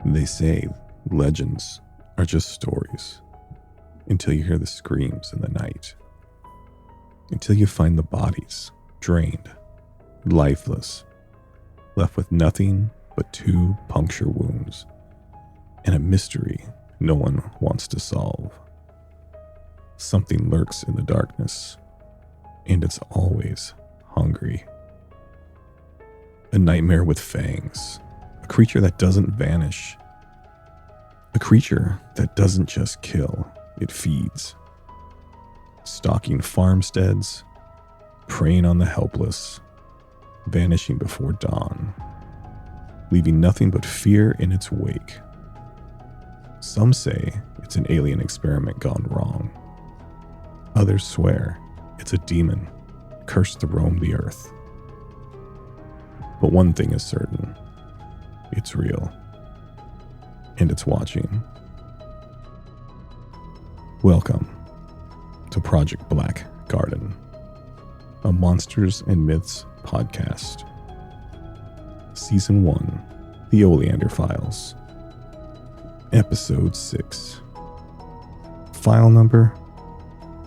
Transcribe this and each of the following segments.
They say legends are just stories until you hear the screams in the night, until you find the bodies drained, lifeless, left with nothing but 2 puncture wounds and a mystery no one wants to solve. Something lurks in the darkness, and it's always hungry. A nightmare with fangs, a creature that doesn't vanish, a creature that doesn't just kill, it feeds. Stalking farmsteads, preying on the helpless, vanishing before dawn, leaving nothing but fear in its wake. Some say it's an alien experiment gone wrong. Others swear it's a demon cursed to roam the earth. But one thing is certain, it's real, and it's watching. Welcome to Project Black Garden, a Monsters and Myths podcast. Season 1, The Oleander Files. Episode 6. File number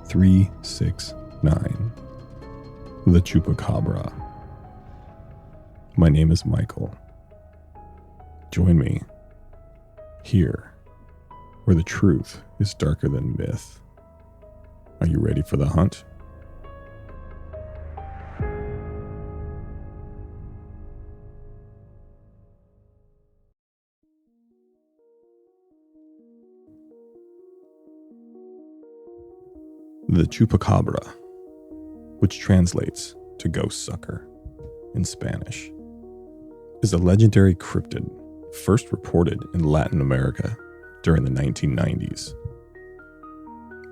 369. The Chupacabra. My name is Michael. Join me here, where the truth is darker than myth. Are you ready for the hunt? The Chupacabra, which translates to ghost sucker in Spanish, is a legendary cryptid first reported in Latin America during the 1990s.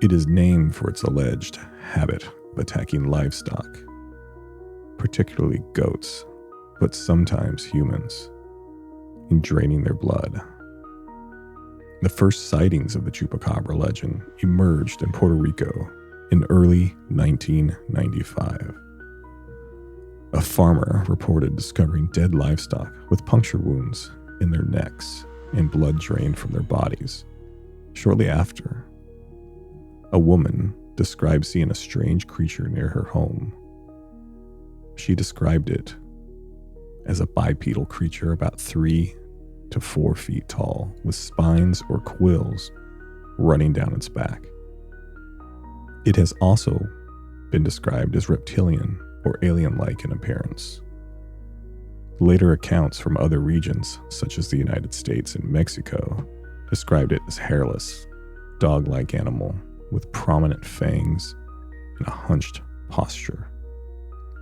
It is named for its alleged habit of attacking livestock, particularly goats, but sometimes humans, and draining their blood. The first sightings of the Chupacabra legend emerged in Puerto Rico in early 1995. A farmer reported discovering dead livestock with puncture wounds in their necks and blood drained from their bodies. Shortly after, a woman described seeing a strange creature near her home. She described it as a bipedal creature about 3 to 4 feet tall, with spines or quills running down its back. It has also been described as reptilian or alien-like in appearance. Later accounts from other regions, such as the United States and Mexico, described it as hairless, dog-like animal with prominent fangs and a hunched posture.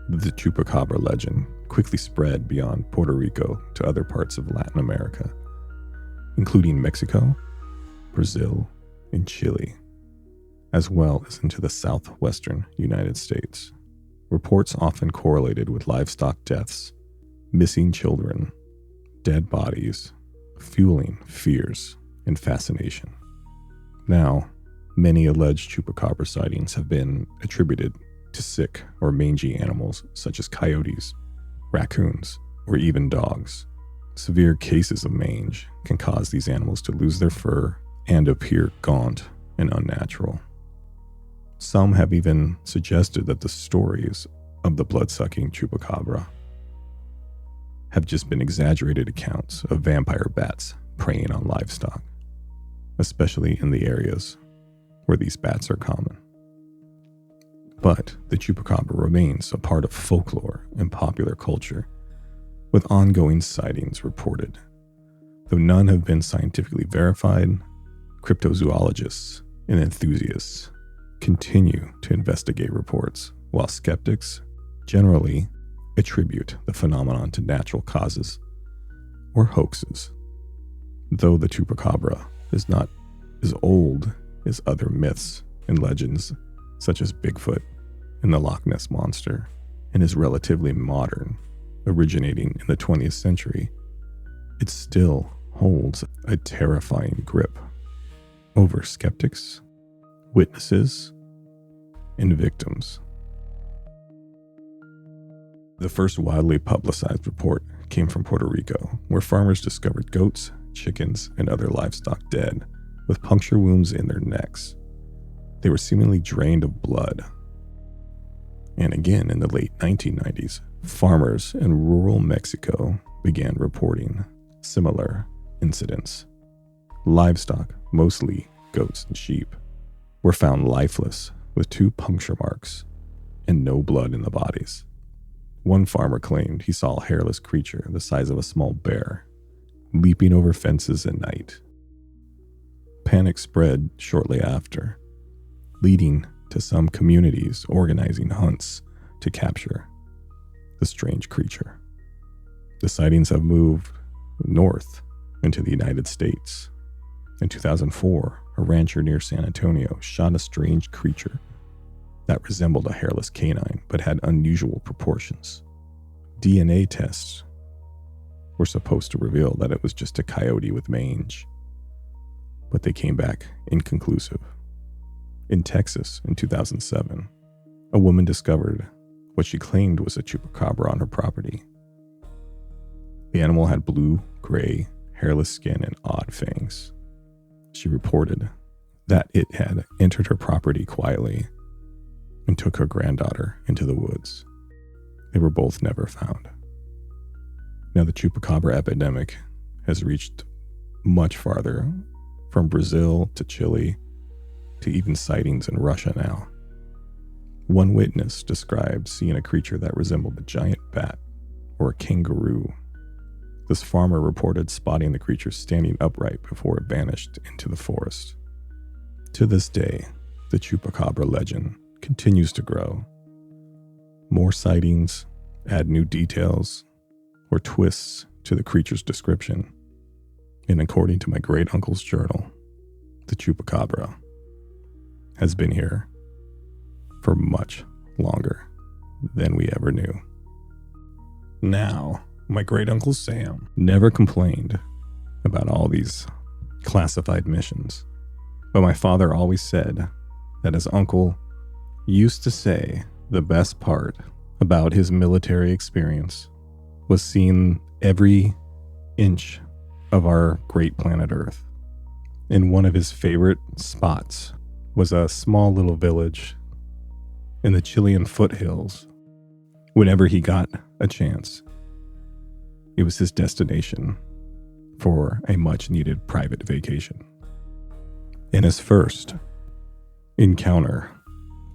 The Chupacabra legend quickly spread beyond Puerto Rico to other parts of Latin America, including Mexico, Brazil, and Chile, as well as into the southwestern United States. Reports often correlated with livestock deaths, missing children, dead bodies, fueling fears and fascination. Now, many alleged Chupacabra sightings have been attributed to sick or mangy animals such as coyotes, raccoons, or even dogs. Severe cases of mange can cause these animals to lose their fur and appear gaunt and unnatural. Some have even suggested that the stories of the blood-sucking Chupacabra have just been exaggerated accounts of vampire bats preying on livestock, especially in the areas where these bats are common. But the Chupacabra remains a part of folklore and popular culture, with ongoing sightings reported. Though none have been scientifically verified, cryptozoologists and enthusiasts continue to investigate reports, while skeptics generally attribute the phenomenon to natural causes or hoaxes. Though the Chupacabra is not as old as other myths and legends such as Bigfoot and the Loch Ness Monster, and is relatively modern, originating in the 20th century, it still holds a terrifying grip over skeptics, witnesses, and victims. The first widely publicized report came from Puerto Rico, where farmers discovered goats chickens, and other livestock dead, with puncture wounds in their necks. They were seemingly drained of blood. And again, in the late 1990s, farmers in rural Mexico began reporting similar incidents. Livestock, mostly goats and sheep, were found lifeless with 2 puncture marks and no blood in the bodies. One farmer claimed he saw a hairless creature the size of a small bear leaping over fences at night. Panic spread shortly after, leading to some communities organizing hunts to capture the strange creature. The sightings have moved north into the United States. In 2004, a rancher near San Antonio shot a strange creature that resembled a hairless canine but had unusual proportions. DNA tests were supposed to reveal that it was just a coyote with mange, but they came back inconclusive. In Texas in 2007, a woman discovered what she claimed was a chupacabra on her property. The animal had blue, gray, hairless skin and odd fangs. She reported that it had entered her property quietly and took her granddaughter into the woods. They were both never found. Now, the chupacabra epidemic has reached much farther, from Brazil to Chile to even sightings in Russia now. One witness described seeing a creature that resembled a giant bat or a kangaroo. This farmer reported spotting the creature standing upright before it vanished into the forest. To this day, the chupacabra legend continues to grow. More sightings add new details or twists to the creature's description. And according to my great uncle's journal, the chupacabra has been here for much longer than we ever knew. Now, my great uncle Sam never complained about all these classified missions, but my father always said that his uncle used to say the best part about his military experience was seeing every inch of our great planet Earth. And one of his favorite spots was a small little village in the Chilean foothills. Whenever he got a chance, it was his destination for a much-needed private vacation. And his first encounter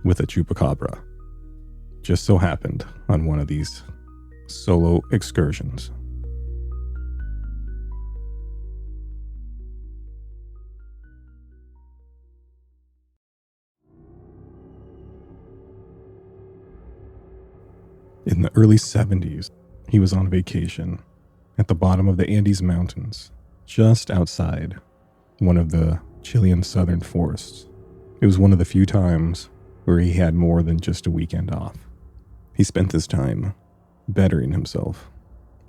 with a chupacabra just so happened on one of these solo excursions. In the early 70s, he was on vacation at the bottom of the Andes Mountains, just outside one of the Chilean southern forests. It was one of the few times where he had more than just a weekend off. He spent this time bettering himself,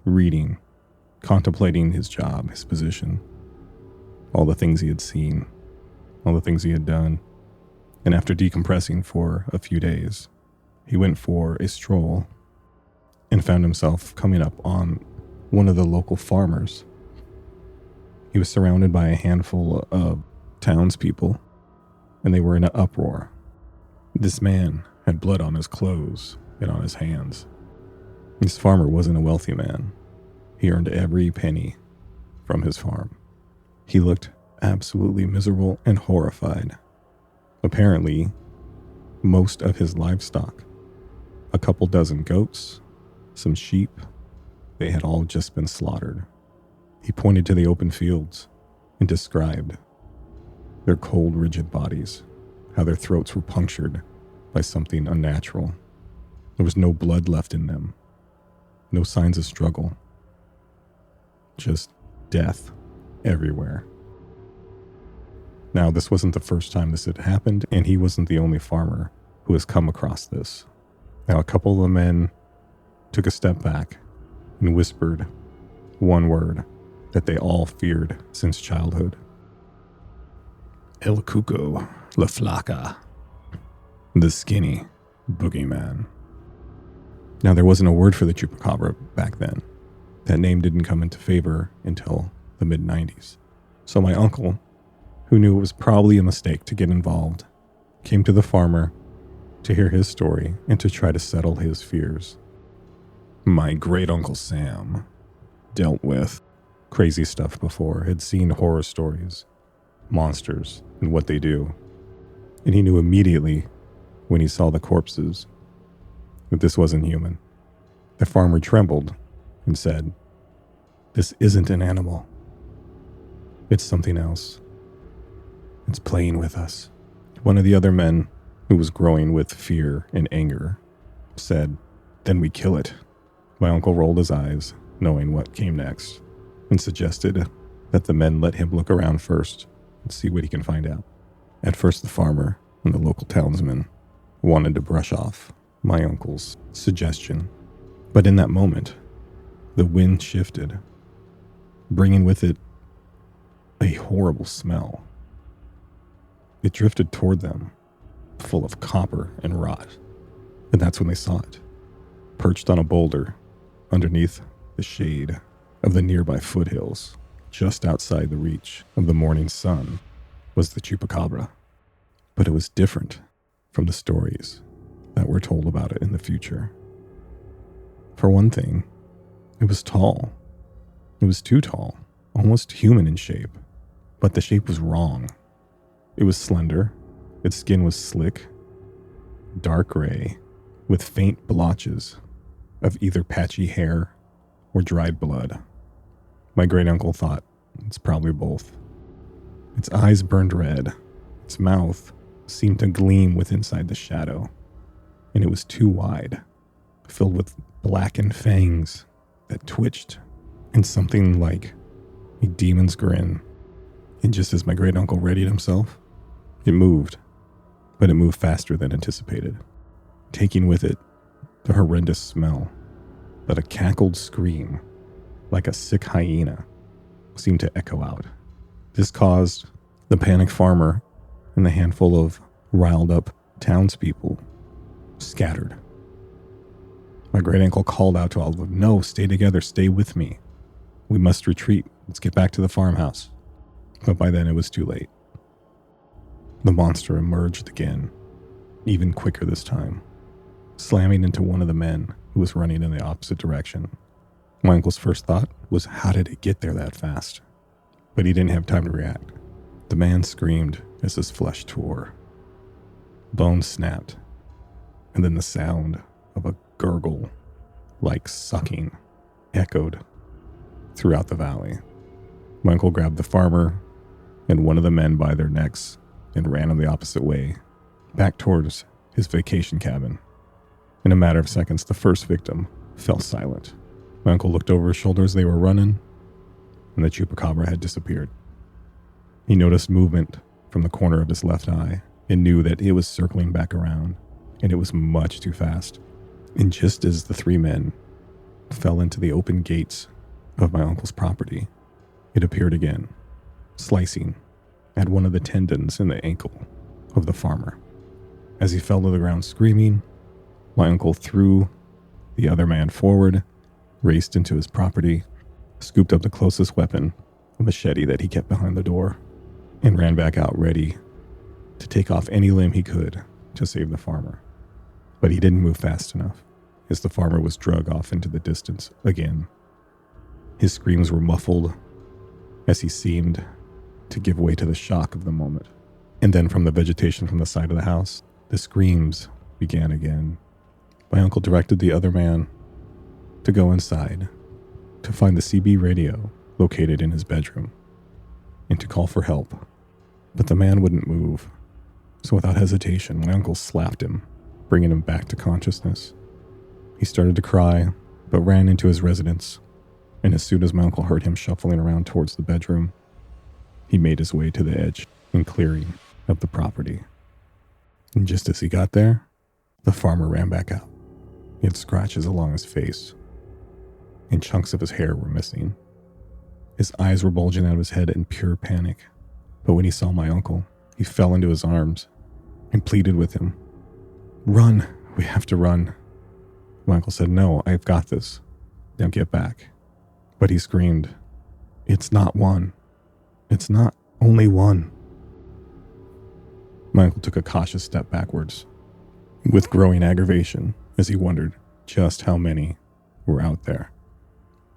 reading, contemplating his job, his position, all the things he had seen, all the things he had done. And after decompressing for a few days, he went for a stroll and found himself coming up on one of the local farmers. He was surrounded by a handful of townspeople, and they were in an uproar. This man had blood on his clothes and on his hands. This farmer wasn't a wealthy man. He earned every penny from his farm. He looked absolutely miserable and horrified. Apparently, most of his livestock, a couple dozen goats, some sheep, they had all just been slaughtered. He pointed to the open fields and described their cold, rigid bodies, how their throats were punctured by something unnatural. There was no blood left in them, no signs of struggle, just death everywhere. Now, this wasn't the first time this had happened, and he wasn't the only farmer who has come across this. Now, a couple of the men took a step back and whispered one word that they all feared since childhood. El Cuco, La Flaca, the skinny boogeyman. Now, there wasn't a word for the chupacabra back then. That name didn't come into favor until the mid-90s. So my uncle, who knew it was probably a mistake to get involved, came to the farmer to hear his story and to try to settle his fears. My great-uncle Sam dealt with crazy stuff before, had seen horror stories, monsters, and what they do. And he knew immediately when he saw the corpses that this wasn't human. The farmer trembled and said, "This isn't an animal. It's something else. It's playing with us." One of the other men, who was growing with fear and anger, said, "Then we kill it." My uncle rolled his eyes, knowing what came next, and suggested that the men let him look around first and see what he can find out. At first, the farmer and the local townsman wanted to brush off my uncle's suggestion. But in that moment, the wind shifted, bringing with it a horrible smell. It drifted toward them, full of copper and rot. And that's when they saw it. Perched on a boulder, underneath the shade of the nearby foothills, just outside the reach of the morning sun, was the Chupacabra. But it was different from the stories that were told about it in the future. For one thing, it was tall. It was too tall, almost human in shape. But the shape was wrong. It was slender, its skin was slick, dark gray, with faint blotches of either patchy hair or dried blood. My great-uncle thought it's probably both. Its eyes burned red, its mouth seemed to gleam with inside the shadow, and it was too wide, filled with blackened fangs that twitched in something like a demon's grin. And just as my great-uncle readied himself, it moved, but it moved faster than anticipated, taking with it the horrendous smell that a cackled scream, like a sick hyena, seemed to echo out. This caused the panicked farmer and the handful of riled-up townspeople scattered. My great-uncle called out to all of them, "No, stay together, stay with me. We must retreat. Let's get back to the farmhouse." But by then it was too late. The monster emerged again, even quicker this time, slamming into one of the men who was running in the opposite direction. My uncle's first thought was, how did it get there that fast? But he didn't have time to react. The man screamed as his flesh tore. Bones snapped, and then the sound of a gurgle, like sucking, echoed throughout the valley. My uncle grabbed the farmer and one of the men by their necks and ran in the opposite way, back towards his vacation cabin. In a matter of seconds, the first victim fell silent. My uncle looked over his shoulder as they were running, and the Chupacabra had disappeared. He noticed movement from the corner of his left eye and knew that it was circling back around, and it was much too fast. And just as the three men fell into the open gates of my uncle's property, it appeared again, slicing at one of the tendons in the ankle of the farmer. As he fell to the ground screaming, my uncle threw the other man forward, raced into his property, scooped up the closest weapon, a machete that he kept behind the door, and ran back out ready to take off any limb he could to save the farmer. But he didn't move fast enough, as the farmer was dragged off into the distance again. His screams were muffled as he seemed to give way to the shock of the moment. And then from the vegetation from the side of the house, the screams began again. My uncle directed the other man to go inside to find the CB radio located in his bedroom and to call for help. But the man wouldn't move. So without hesitation, my uncle slapped him, bringing him back to consciousness. He started to cry, but ran into his residence, and as soon as my uncle heard him shuffling around towards the bedroom, he made his way to the edge and clearing of the property. And just as he got there, the farmer ran back out. He had scratches along his face, and chunks of his hair were missing. His eyes were bulging out of his head in pure panic. But when he saw my uncle, he fell into his arms and pleaded with him. "Run, we have to run." My uncle said, "No, I've got this. Now get back." But he screamed, It's not one. It's not only one. My uncle took a cautious step backwards, with growing aggravation as he wondered just how many were out there.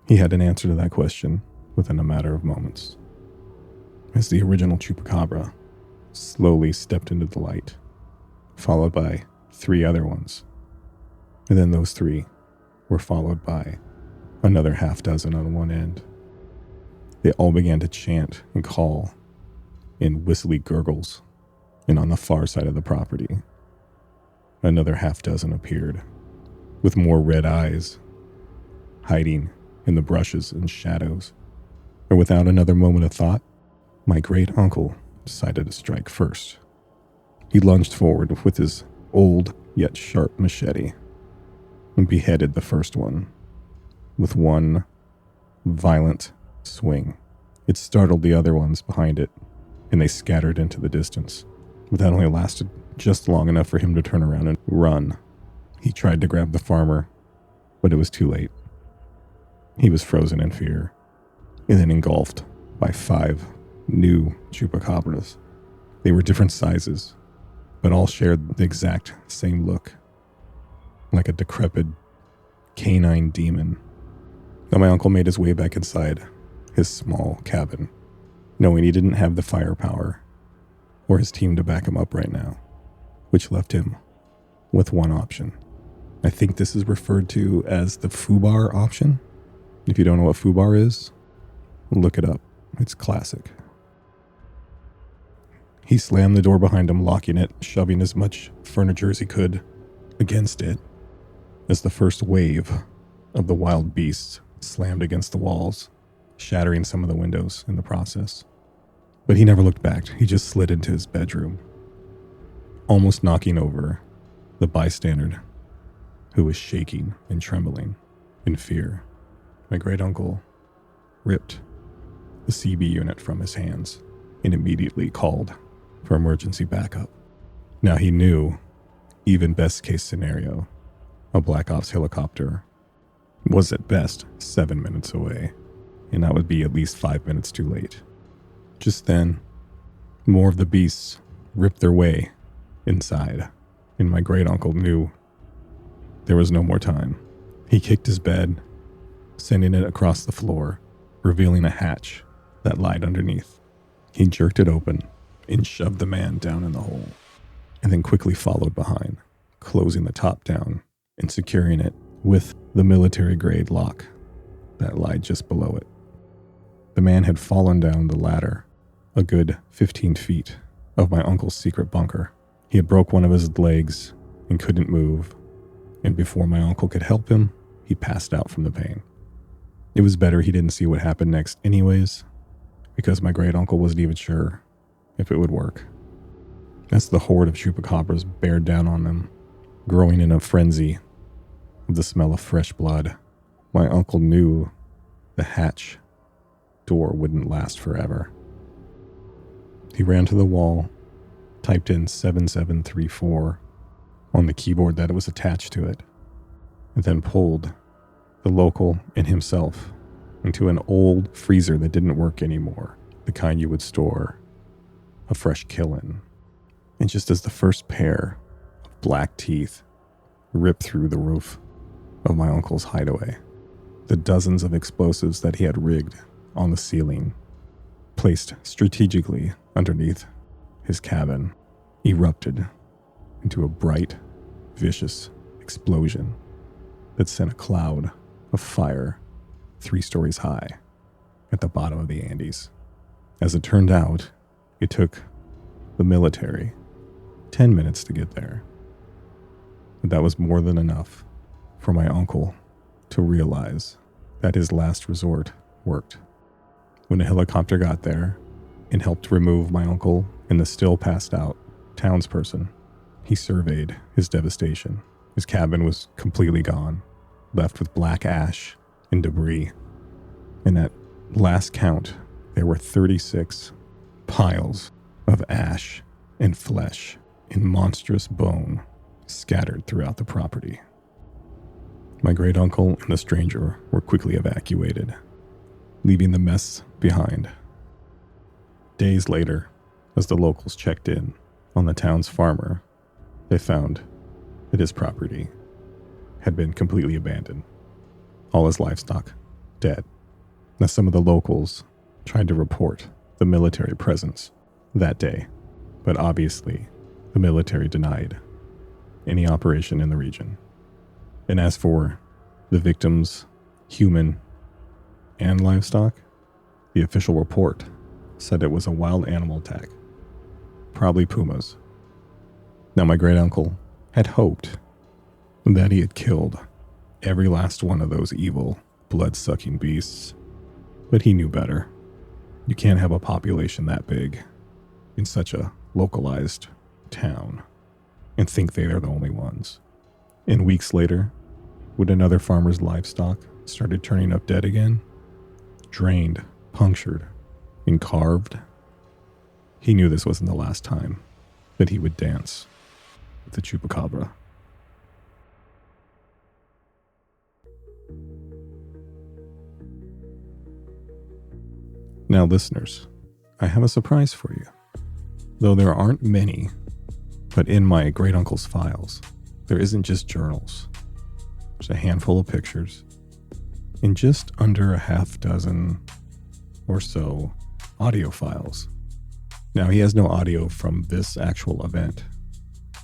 He had an answer to that question within a matter of moments, as the original Chupacabra slowly stepped into the light, followed by 3 other ones. And then those 3 were followed by another half dozen on one end. They all began to chant and call in whistly gurgles, and on the far side of the property, another half dozen appeared, with more red eyes, hiding in the brushes and shadows. And without another moment of thought, my great uncle decided to strike first. He lunged forward with his old yet sharp machete and beheaded the first one with one violent swing. It startled the other ones behind it, and they scattered into the distance. But that only lasted just long enough for him to turn around and run. He tried to grab the farmer, but it was too late. He was frozen in fear, and then engulfed by 5 new chupacabras. They were different sizes, but all shared the exact same look, like a decrepit canine demon. Now my uncle made his way back inside his small cabin, knowing he didn't have the firepower or his team to back him up right now, which left him with one option. I think this is referred to as the foobar option. If you don't know what foobar is, look it up. It's classic. He slammed the door behind him, locking it, shoving as much furniture as he could against it as the first wave of the wild beasts slammed against the walls, shattering some of the windows in the process. But he never looked back. He just slid into his bedroom, almost knocking over the bystander who was shaking and trembling in fear. My great uncle ripped the CB unit from his hands and immediately called for emergency backup. Now he knew, even best case scenario, a Black Ops helicopter was at best 7 minutes away, and that would be at least 5 minutes too late. Just then, more of the beasts ripped their way inside, and my great uncle knew there was no more time. He kicked his bed, sending it across the floor, revealing a hatch that lied underneath. He jerked it open and shoved the man down in the hole, and then quickly followed behind, closing the top down and securing it with the military-grade lock that lied just below it. The man had fallen down the ladder a good 15 feet of my uncle's secret bunker. He had broke one of his legs and couldn't move, and before my uncle could help him, he passed out from the pain. It was better he didn't see what happened next anyways, because my great uncle wasn't even sure if it would work. As the horde of chupacabras bared down on them, growing in a frenzy of the smell of fresh blood, my uncle knew the hatch door wouldn't last forever. He ran to the wall, typed in 7734 on the keyboard that was attached to it, and then pulled the local and himself into an old freezer that didn't work anymore, the kind you would store a fresh kill in. And just as the first pair of black teeth ripped through the roof of my uncle's hideaway, the dozens of explosives that he had rigged on the ceiling, placed strategically underneath his cabin, erupted into a bright, vicious explosion that sent a cloud of fire 3 stories high at the bottom of the Andes. As it turned out, it took the military 10 minutes to get there. But that was more than enough for my uncle to realize that his last resort worked. When a helicopter got there and helped remove my uncle and the still passed out townsperson, he surveyed his devastation. His cabin was completely gone, left with black ash and debris. And at last count, there were 36 piles of ash and flesh and monstrous bone scattered throughout the property. My great uncle and the stranger were quickly evacuated, leaving the mess behind. Days later, as the locals checked in on the town's farmer, they found that his property had been completely abandoned. All his livestock dead. Now, some of the locals tried to report the military presence that day, but obviously the military denied any operation in the region. And as for the victims, human and livestock, the official report said it was a wild animal attack, probably pumas. Now, my great uncle had hoped that he had killed every last one of those evil, blood-sucking beasts, but he knew better. You can't have a population that big in such a localized town and think they are the only ones. And weeks later, when another farmer's livestock started turning up dead again, drained, punctured, and carved, he knew this wasn't the last time that he would dance with the Chupacabra. Now, listeners, I have a surprise for you. Though there aren't many, but in my great uncle's files, there isn't just journals. There's a handful of pictures and just under a half dozen or so audio files. Now, he has no audio from this actual event,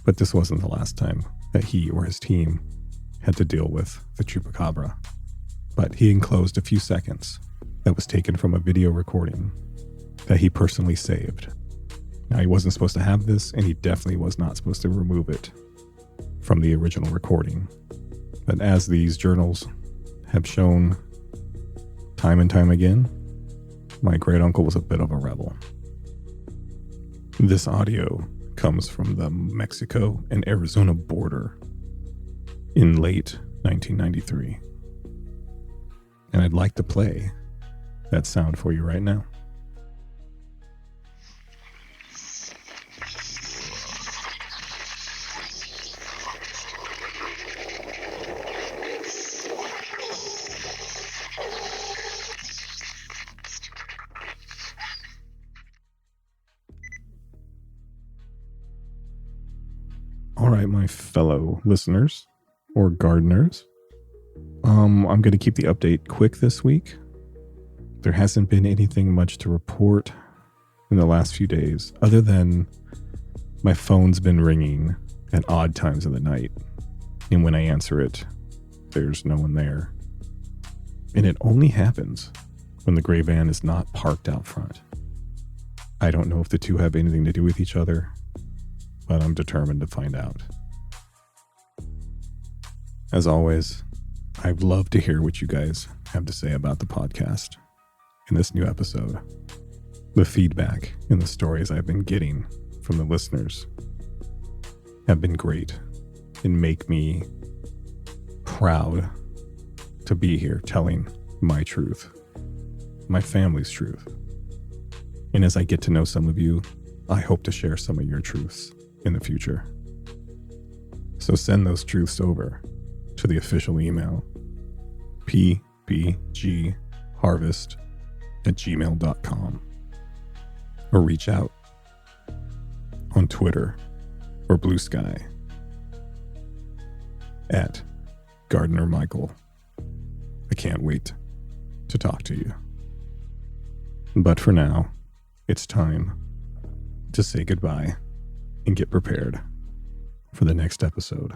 but this wasn't the last time that he or his team had to deal with the Chupacabra. But he enclosed a few seconds that was taken from a video recording that he personally saved. Now, he wasn't supposed to have this, and he definitely was not supposed to remove it from the original recording. But as these journals have shown time and time again, my great uncle was a bit of a rebel. This audio comes from the Mexico and Arizona border in late 1993. And I'd like to play that sound for you right now. All right, my fellow listeners or gardeners, I'm going to keep the update quick this week. There hasn't been anything much to report in the last few days, other than my phone's been ringing at odd times of the night. And when I answer it, there's no one there. And it only happens when the gray van is not parked out front. I don't know if the two have anything to do with each other, but I'm determined to find out. As always, I'd love to hear what you guys have to say about the podcast in this new episode. The feedback and the stories I've been getting from the listeners have been great and make me proud to be here telling my truth, my family's truth. And as I get to know some of you, I hope to share some of your truths in the future. So send those truths over to the official email, pbgharvest@gmail.com, or reach out on Twitter or Blue Sky at Gardener Michael. I can't wait to talk to you. But for now, it's time to say goodbye and get prepared for the next episode.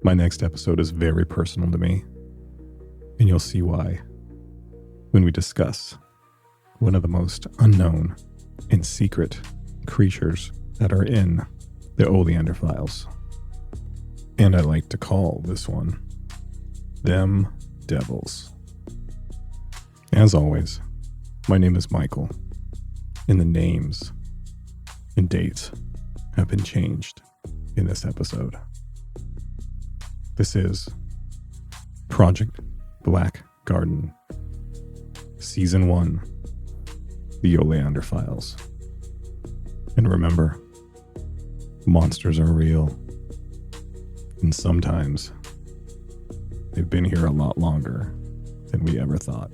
My next episode is very personal to me, and you'll see why when we discuss one of the most unknown and secret creatures that are in the Oleander Files. And I like to call this one Them Devils. As always, my name is Michael, and the names and dates have been changed in this episode. This is Project Black Garden, Season 1, The Oleander Files. And remember, monsters are real, and sometimes they've been here a lot longer than we ever thought.